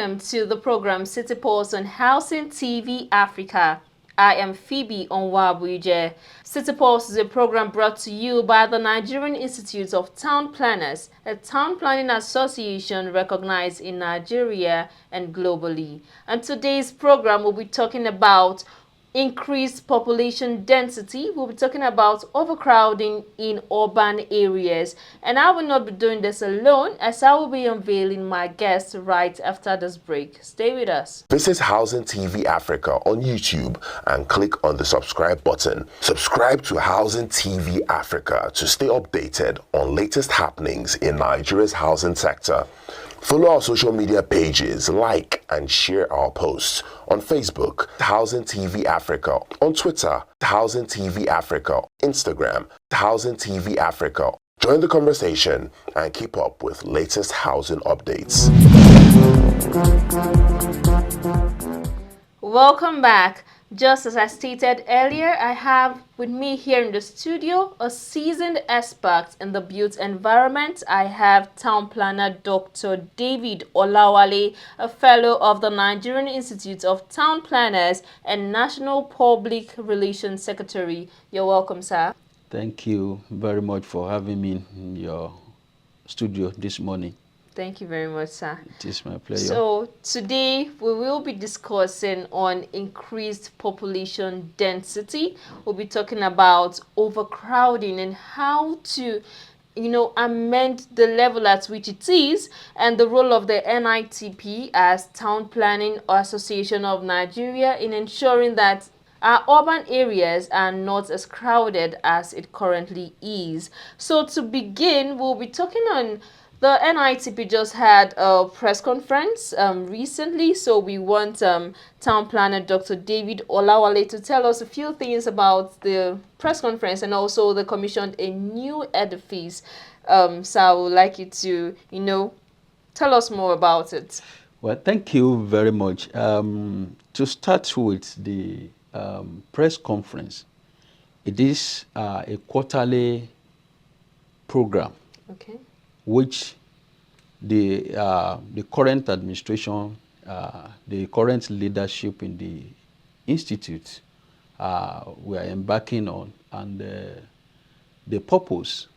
welcome to the program City Pulse on Housing TV Africa. I am Phoebe Onwabuje. City Pulse is a program brought to you by the Nigerian Institute of Town Planners, a town planning association recognized in Nigeria and globally. And today's program will be talking about increased population density. We'll be talking about overcrowding in urban areas. And I will not be doing this alone, as I will be unveiling my guests right after this break. Stay with us. Visit Housing TV Africa on YouTube and click on the subscribe button. Subscribe to Housing TV Africa to stay updated on latest happenings in Nigeria's housing sector. Follow our social media pages, like and share our posts on Facebook, Housing TV Africa, on Twitter, Housing TV Africa, Instagram, Housing TV Africa. Join the conversation and keep up with latest housing updates. Welcome back. Just as I stated earlier, I have with me here in the studio a seasoned expert in the built environment. I have town planner Dr. David Olawale, a fellow of the Nigerian Institute of Town Planners and National Public Relations Secretary. You're welcome, sir. Thank you very much for having me in your studio this morning. Thank you very much, sir. It is my pleasure. So today we will be discussing on increased population density. We'll be talking about overcrowding and how to, amend the level at which it is, and the role of the NITP as Town Planning Association of Nigeria in ensuring that our urban areas are not as crowded as it currently is. So to begin, we'll be talking on the NITP just had a press conference recently, so we want Town Planner Dr. David Olawale to tell us a few things about the press conference, and also they commissioned a new edifice. So I would like you to, tell us more about it. Well, thank you very much. To start with the press conference, it is a quarterly program. Okay. Which the current administration, the current leadership in the institute we are embarking on, and the purpose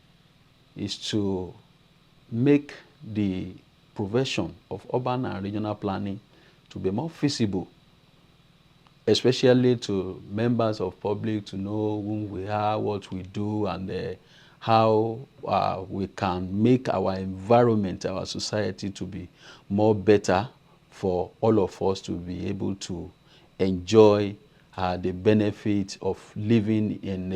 is to make the profession of urban and regional planning to be more feasible, especially to members of public, to know who we are, what we do, and how we can make our environment, our society to be more better for all of us to be able to enjoy the benefit of living in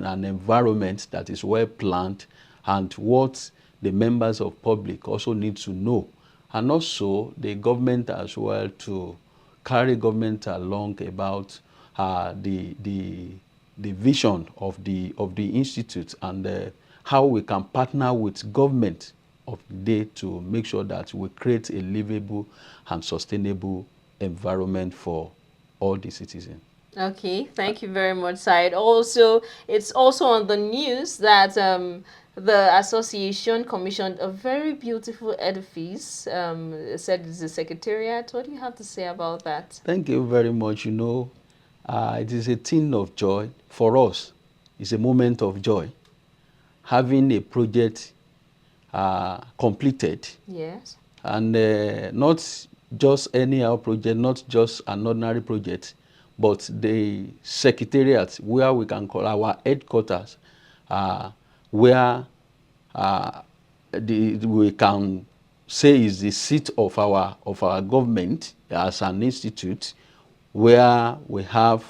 an environment that is well planned, and what the members of public also need to know, and also the government as well, to carry government along about the vision of the institute, and how we can partner with government of the day to make sure that we create a livable and sustainable environment for all the citizens. Okay, thank you very much, Syed. It's also on the news that the association commissioned a very beautiful edifice. It said it's a secretariat. What do you have to say about that? Thank you very much. It is a thing of joy for us. It's a moment of joy. Having a project completed. Yes. And not just anyhow project, not just an ordinary project, but the secretariat, where we can call our headquarters, where we can say is the seat of our government as an institute, where we have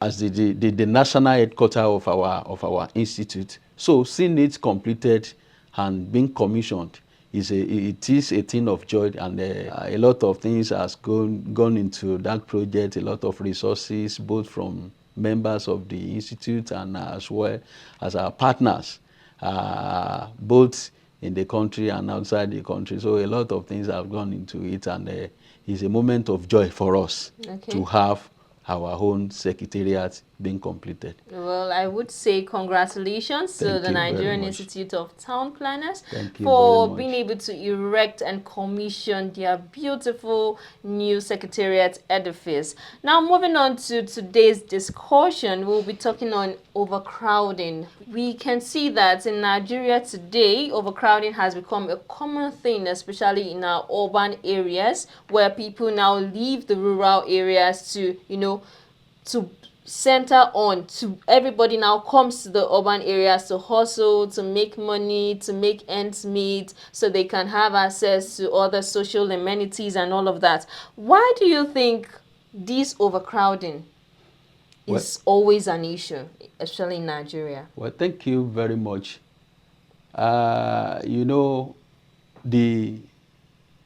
as the national headquarters of our institute. So seeing it completed and being commissioned it is a thing of joy, and a lot of things has gone into that project, a lot of resources, both from members of the institute and as well as our partners, both in the country and outside the country. So a lot of things have gone into it, and it's a moment of joy for us to have our own secretariat being completed. Well, I would say congratulations to Thank the you very Nigerian much. Institute of Town Planners Thank you very for being much. able to erect and commission their beautiful new secretariat edifice. Now, moving on to today's discussion, we'll be talking on overcrowding. We can see that in Nigeria today, overcrowding has become a common thing, especially in our urban areas, where people now leave the rural areas to, to center on to everybody now comes to the urban areas to hustle, to make money, to make ends meet, so they can have access to other social amenities and all of that. Why do you think this overcrowding Well, is always an issue, especially in Nigeria? well, thank you very much. You know, the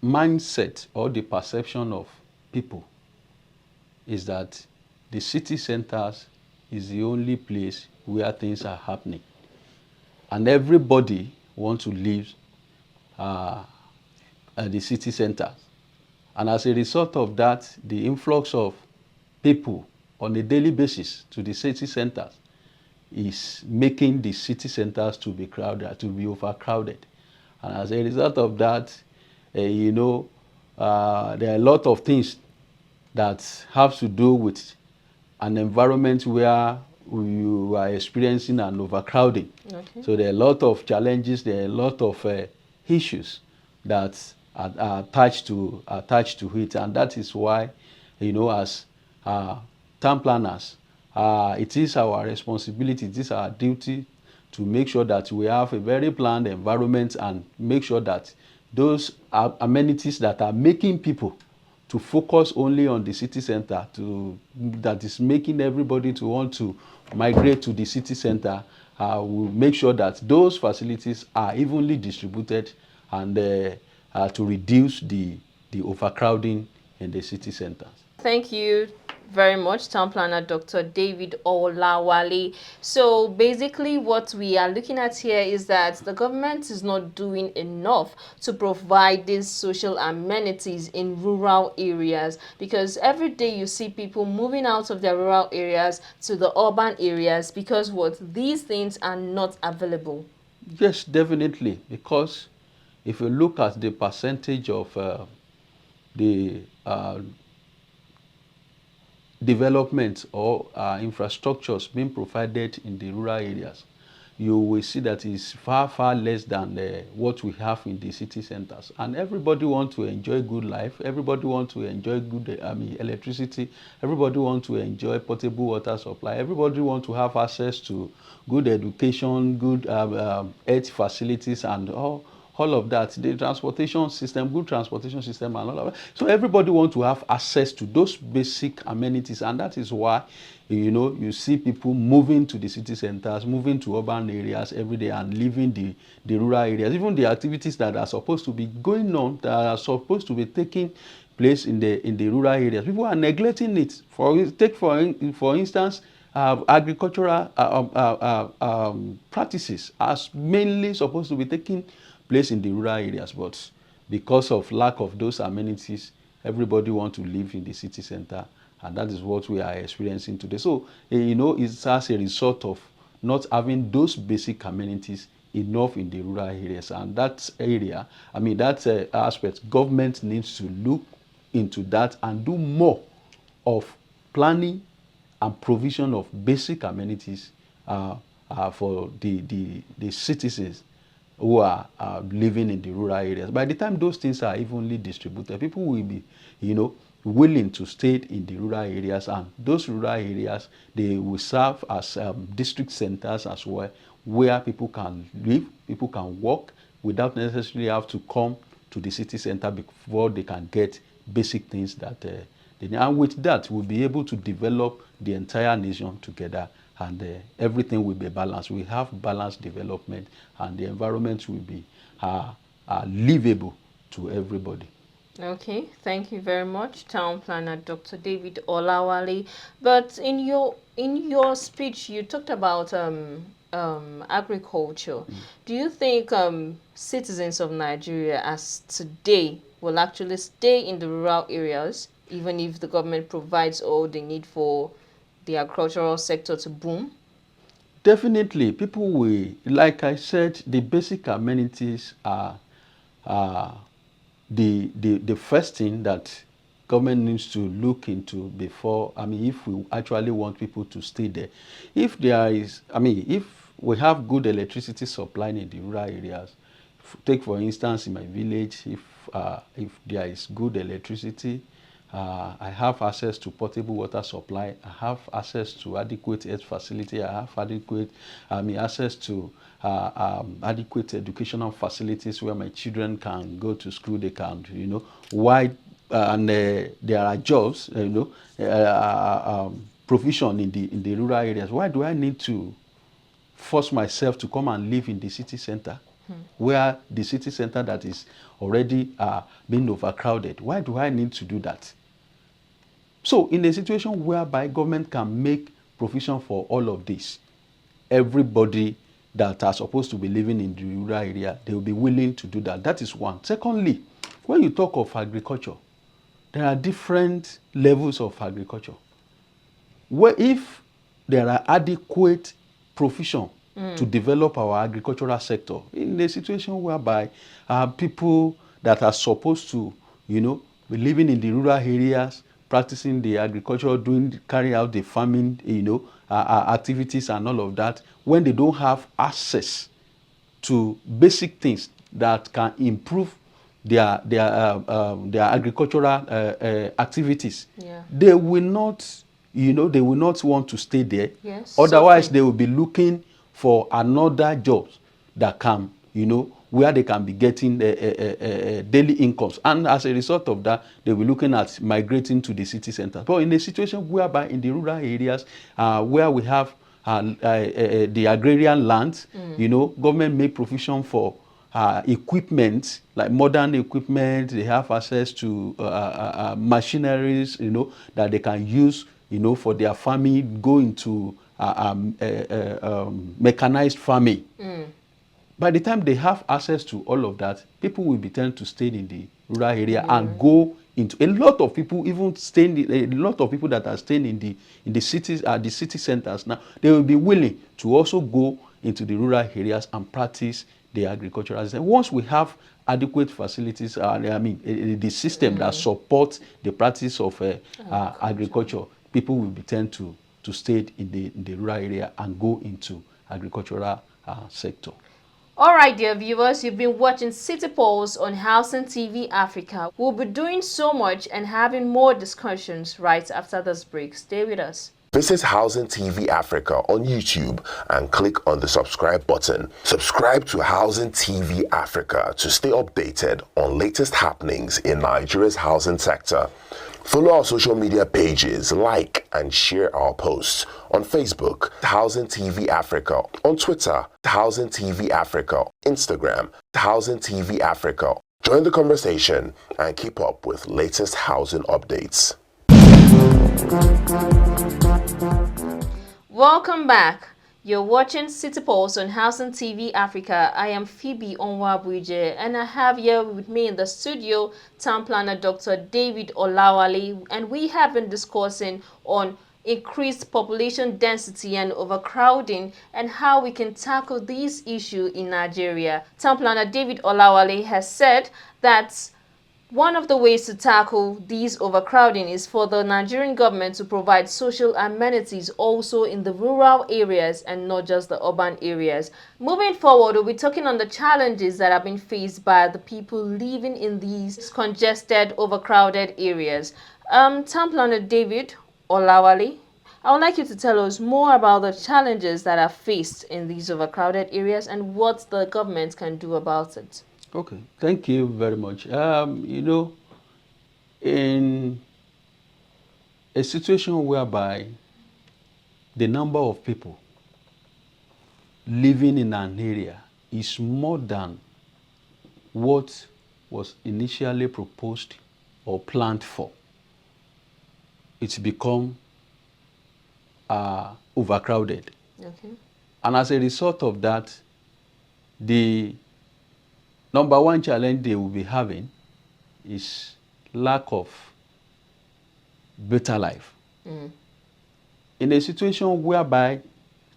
mindset or the perception of people is that the city centers is the only place where things are happening. And everybody wants to live at the city centers. And as a result of that, the influx of people on a daily basis to the city centers is making the city centers to be crowded, to be overcrowded. And as a result of that, there are a lot of things that have to do with an environment where you are experiencing an overcrowding. Okay. So there are a lot of challenges, there are a lot of issues that are attached to it, and that is why, as town planners, it is our responsibility, it is our duty to make sure that we have a very planned environment and make sure that those amenities that are making people to focus only on the city center, that is making everybody to want to migrate to the city center, will make sure that those facilities are evenly distributed and to reduce the overcrowding in the city centers. Thank you very much, Town Planner Dr. David Olawale. So basically what we are looking at here is that the government is not doing enough to provide these social amenities in rural areas, because every day you see people moving out of their rural areas to the urban areas because these things are not available. Yes, definitely, because if you look at the percentage of the development or infrastructures being provided in the rural areas, you will see that it's far, far less than what we have in the city centers. And everybody wants to enjoy good life. Everybody wants to enjoy good electricity. Everybody wants to enjoy potable water supply. Everybody wants to have access to good education, good health facilities, and all of that, the transportation system, good transportation system, and all of that. So everybody wants to have access to those basic amenities, and that is why you see people moving to the city centers, moving to urban areas every day and leaving the rural areas. Even the activities that are supposed to be going on, that are supposed to be taking place in the rural areas, people are neglecting it. For instance, agricultural practices are mainly supposed to be taking place in the rural areas, but because of lack of those amenities, everybody wants to live in the city center, and that is what we are experiencing today. So, it's as a result of not having those basic amenities enough in the rural areas, and that area, that aspect, government needs to look into that and do more of planning and provision of basic amenities for the citizens who are living in the rural areas. By the time those things are evenly distributed, people will be, willing to stay in the rural areas, and those rural areas, they will serve as district centers as well, where people can live, people can work without necessarily have to come to the city center before they can get basic things that they need. And with that, we'll be able to develop the entire nation together, and everything will be balanced. We have balanced development, and the environment will be livable to everybody. Okay, thank you very much, Town Planner Dr. David Olawale. But in your speech, you talked about agriculture. Do you think citizens of Nigeria as today will actually stay in the rural areas, even if the government provides all they need for the agricultural sector to boom? Definitely, people will, like I said, the basic amenities are the first thing that government needs to look into before, I mean, if we actually want people to stay there. If there is, I mean, if we have good electricity supply in the rural areas, take for instance in my village, if there is good electricity, I have access to potable water supply, I have access to adequate health facility, I have adequate, access to adequate educational facilities where my children can go to school, they can, why, and there are jobs, provision in the rural areas. Why do I need to force myself to come and live in the city center, where the city center that is already being overcrowded? Why do I need to do that? So in a situation whereby government can make provision for all of this, everybody that are supposed to be living in the rural area, they will be willing to do that. That is one. Secondly, when you talk of agriculture, there are different levels of agriculture. Where if there are adequate provision to develop our agricultural sector, in a situation whereby people that are supposed to, be living in the rural areas, practicing the agriculture, carry out the farming, activities and all of that, when they don't have access to basic things that can improve their agricultural activities, Yeah. they will not, they will not want to stay there. Yes, Otherwise, suffering. they will be looking for another jobs that can, where they can be getting daily incomes. And as a result of that, they will be looking at migrating to the city center. But in a situation whereby in the rural areas, where we have the agrarian lands, government make provision for equipment, like modern equipment. They have access to machineries, that they can use, for their farming, go into mechanized farming. By the time they have access to all of that, people will be tend to stay in the rural area and go into a lot of people, even staying, a lot of people that are staying in the cities, the city centers now, they will be willing to also go into the rural areas and practice the agricultural system. Once we have adequate facilities, the system that supports the practice of agriculture, people will be tend to stay in the rural area and go into agricultural sector. All right, dear viewers, you've been watching City Pulse on Housing TV Africa. We'll be doing so much and having more discussions right after this break. Stay with us. Visit Housing TV Africa on YouTube and click on the subscribe button. Subscribe to Housing TV Africa to stay updated on latest happenings in Nigeria's housing sector. Follow our social media pages, like and share our posts on Facebook, Housing TV Africa, on Twitter, Housing TV Africa, Instagram, Housing TV Africa. Join the conversation and keep up with latest housing updates. Welcome back. You're watching City Pulse on Housing TV Africa. I am Phoebe Onwabuje, and I have here with me in the studio Town Planner Dr. David Olawale, and we have been discussing on increased population density and overcrowding and how we can tackle these issues in Nigeria. Town Planner David Olawale has said that one of the ways to tackle these overcrowding is for the Nigerian government to provide social amenities also in the rural areas and not just the urban areas. Moving forward, we'll be talking on the challenges that have been faced by the people living in these congested, overcrowded areas. Town Planner David Olawale, I would like you to tell us more about the challenges that are faced in these overcrowded areas and what the government can do about it. Okay, thank you very much. In a situation whereby the number of people living in an area is more than what was initially proposed or planned for, it's become overcrowded. Okay. And as a result of that, the number one challenge they will be having is lack of better life. in a situation whereby,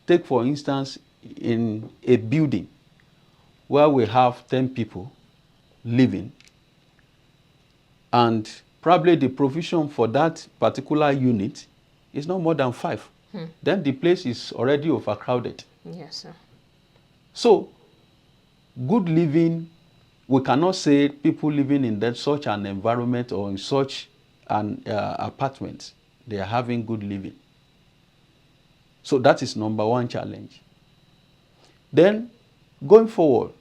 take for instance, in a building where we have 10 people living, and probably the provision for that particular unit is not more than 5, then the place is already overcrowded. Yes, sir. So, good living, we cannot say people living in such an environment or in such an apartment, they are having good living. So that is number one challenge. Then, going forward,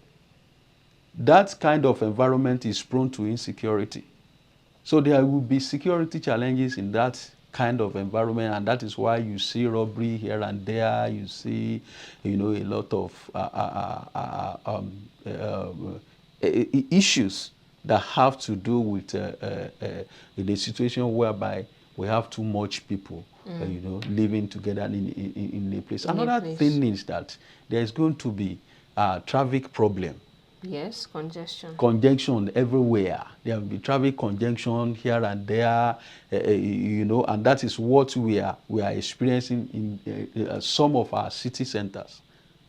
that kind of environment is prone to insecurity. So there will be security challenges in that kind of environment, and that is why you see robbery here and there. You see, a lot of issues that have to do with the situation whereby we have too much people, living together in a place. Another thing is that there is going to be a traffic problem. Yes, congestion. Congestion everywhere. There will be traffic congestion here and there, and that is what we are experiencing in some of our city centers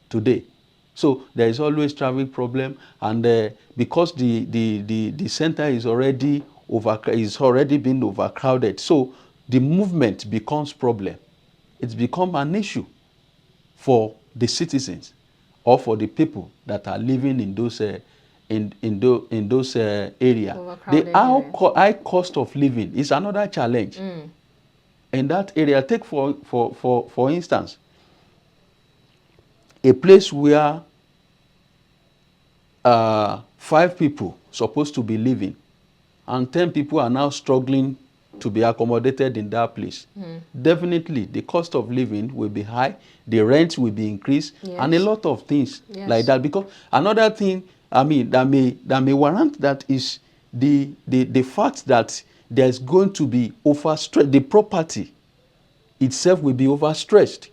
today. So there is always traffic problem, and because the center is already been overcrowded, so the movement becomes problem. It's become an issue for the citizens or for the people that are living in those areas. The high cost of living is another challenge in that area. Take for instance, a place where 5 people supposed to be living, and 10 people are now struggling to be accommodated in that place. Definitely the cost of living will be high, the rent will be increased, and a lot of things like that. Because another thing, that may warrant that is the fact that there's going to be overstressed. The property itself will be overstressed.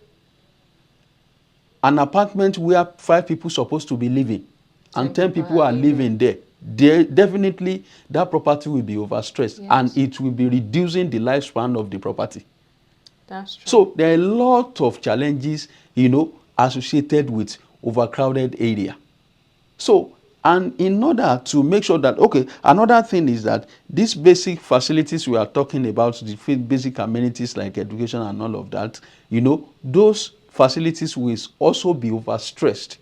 An apartment where 5 people supposed to be living and 10 people are living there, definitely that property will be overstressed, and it will be reducing the lifespan of the property. That's true. So there are a lot of challenges, associated with overcrowded area. So, and in order to make sure that, another thing is that these basic facilities we are talking about, the basic amenities like education and all of that, those facilities will also be overstressed.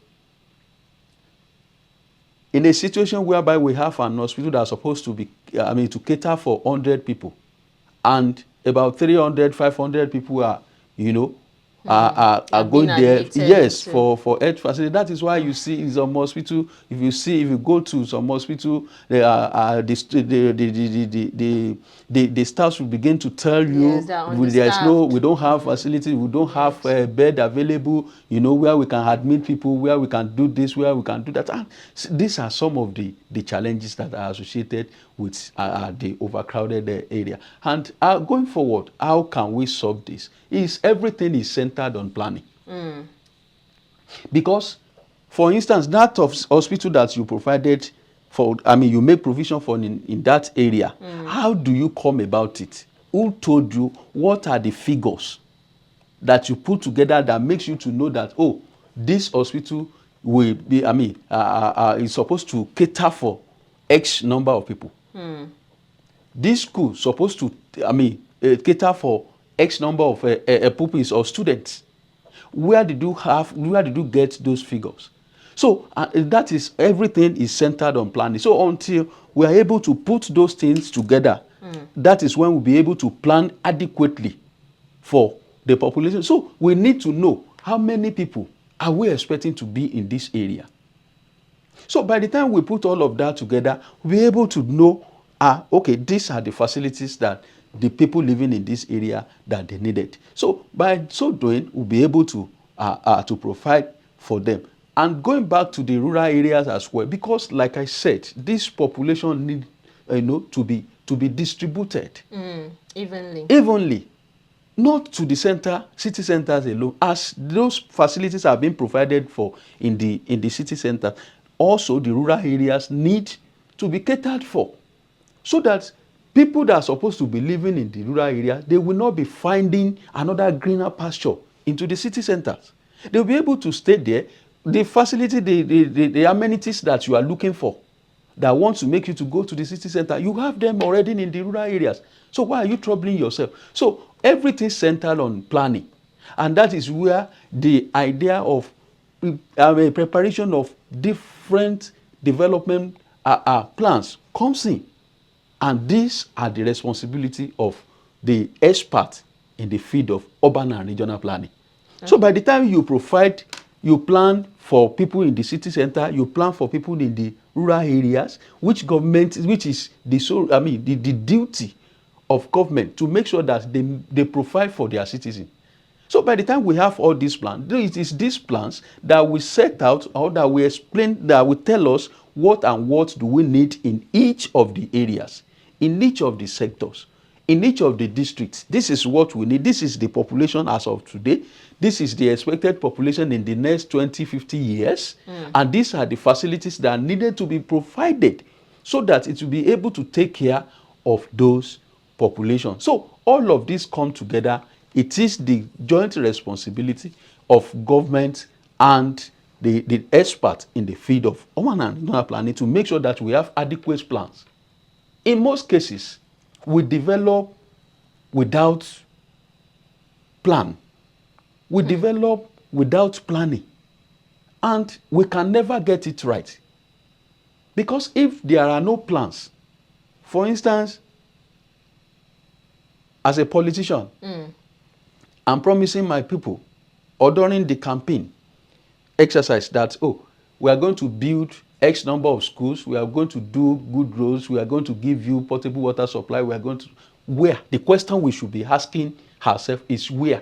In a situation whereby we have an hospital that's supposed to be, to cater for 100 people, and about 300, 500 people are, are going there, yes, for health facility. That is why you see in some hospital, if you go to some hospital, the staff will begin to tell you, we don't have facility, we don't have bed available, where we can admit people, where we can do this, where we can do that. And these are some of the challenges that are associated with the overcrowded area. And going forward, how can we solve this? Everything is centered on planning. Because, for instance, that of hospital that you provided for, you make provision for in that area, how do you come about it? Who told you? What are the figures that you put together that makes you to know that, this hospital will be, is supposed to cater for X number of people. This school is supposed to, cater for X number of pupils or students. Where did you get those figures? So that is, everything is centered on planning. So until we are able to put those things together, that is when we'll be able to plan adequately for the population. So we need to know how many people are we expecting to be in this area. So by the time we put all of that together, we'll be able to know, these are the facilities that the people living in this area that they needed. So by so doing, we'll be able to provide for them. And going back to the rural areas as well, because like I said, this population need to be distributed evenly, not to the city centers alone. As those facilities are being provided for in the city center, also the rural areas need to be catered for, so that people that are supposed to be living in the rural area, they will not be finding another greener pasture into the city centers. They'll be able to stay there. The facility, the amenities that you are looking for, that want to make you to go to the city center, you have them already in the rural areas. So why are you troubling yourself? So everything centered on planning. And that is where the idea of preparation of different development plans comes in. And these are the responsibility of the expert in the field of urban and regional planning. Okay. So by the time you plan for people in the city center, you plan for people in the rural areas, which is the duty of government to make sure that they provide for their citizens. So by the time we have all these plans, it is these plans that we set out, or that we explain, that will tell us what do we need in each of the areas, in each of the sectors, in each of the districts. This is what we need. This is the population as of today. This is the expected population in the next 20, 50 years. And these are the facilities that are needed to be provided so that it will be able to take care of those populations. So all of these come together. It is the joint responsibility of government and the experts in the field of urban and regional planning to make sure that we have adequate plans. In most cases, we develop without plan. We develop without planning. And we can never get it right. Because if there are no plans, for instance, as a politician, I'm promising my people, or during the campaign exercise, that, we are going to build X number of schools, we are going to do good roads, we are going to give you portable water supply, we are going to... Where? The question we should be asking ourselves is where?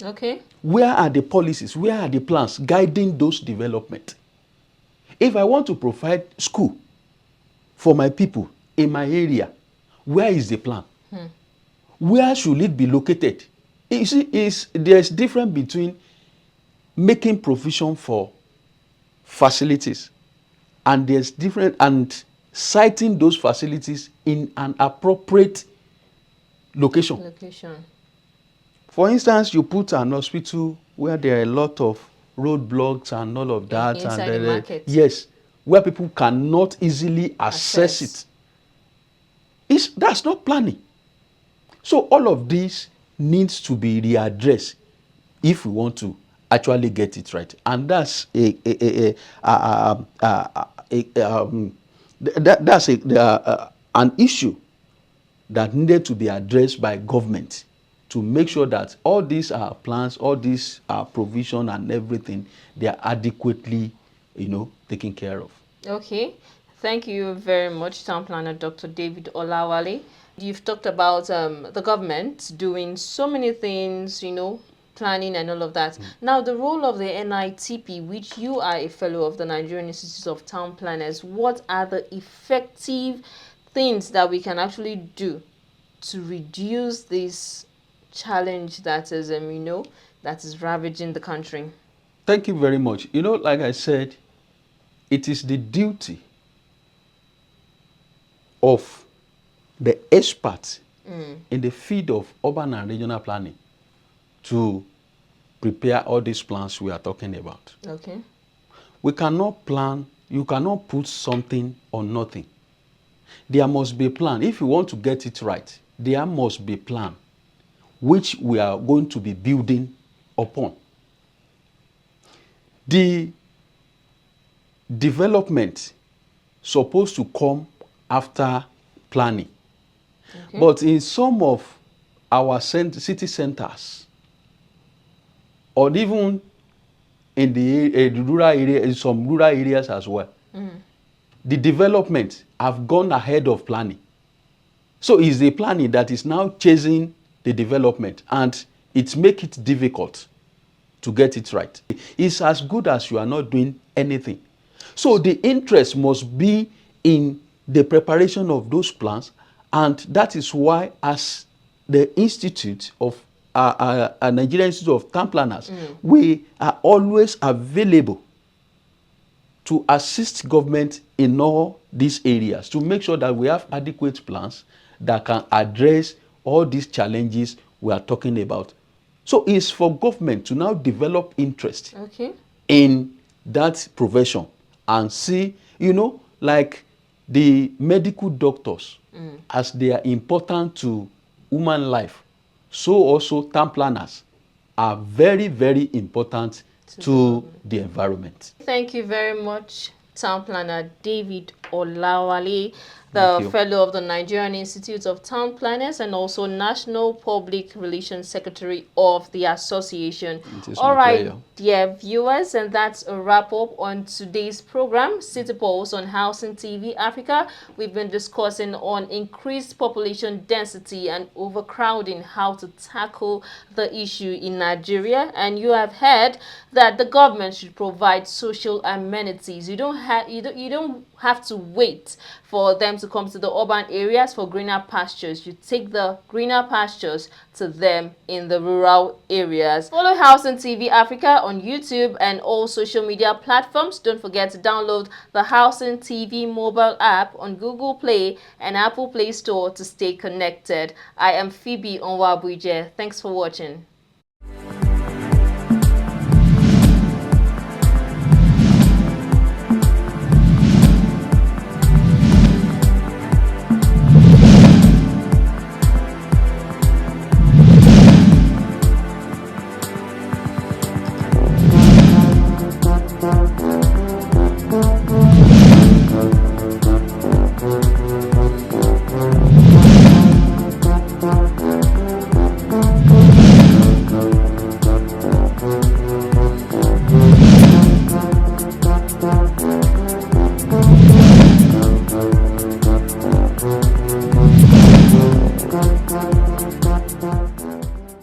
Okay. Where are the policies? Where are the plans guiding those development? If I want to provide school for my people in my area, where is the plan? Where should it be located? You see, there's difference between making provision for facilities and citing those facilities in an appropriate location. For instance, you put an hospital where there are a lot of roadblocks and all of that. Inside the market. Yes, where people cannot easily access it. That's not planning. So all of this needs to be readdressed if we want to actually get it right. And that's an issue that needed to be addressed by government to make sure that all these plans, all these provision and everything, they are adequately, taken care of. Okay. Thank you very much, Town Planner Dr. David Olawale. You've talked about the government doing so many things, planning and all of that. Now, the role of the NITP, which you are a fellow of the Nigerian Institute of Town Planners, what are the effective things that we can actually do to reduce this challenge that is, that is ravaging the country? Thank you very much. Like I said, it is the duty of the experts in the field of urban and regional planning to prepare all these plans we are talking about. Okay. We cannot plan, you cannot put something on nothing. There must be a plan. If you want to get it right, there must be a plan which we are going to be building upon. The development supposed to come after planning. Okay. But in some of our city centers, or even in the rural area, in some rural areas as well, the development have gone ahead of planning. So it's the planning that is now chasing the development, and it makes it difficult to get it right. It's as good as you are not doing anything. So the interest must be in the preparation of those plans, and that is why, as the Institute of Nigerian Institute of Town Planners, we are always available to assist government in all these areas to make sure that we have adequate plans that can address all these challenges we are talking about. So it's for government to now develop interest Okay. in that profession and see, like the medical doctors, as they are important to human life, so also town planners are very, very important to the environment. Thank you very much, Town Planner David Olawale, Thank the you. fellow of the Nigerian Institute of Town Planners and also National Public Relations Secretary of the association. It is All my right, pleasure. dear viewers, and that's a wrap up on today's program, City Pulse on Housing TV Africa. We've been discussing on increased population density and overcrowding, how to tackle the issue in Nigeria. And you have heard that the government should provide social amenities. You don't have to wait for them to come to the urban areas for greener pastures. You take the greener pastures to them in the rural areas. Follow Housing TV Africa on YouTube and all social media platforms. Don't forget to download the Housing TV mobile app on Google Play and Apple Play Store to stay connected. I am Phoebe Onwabuje. Thanks for watching.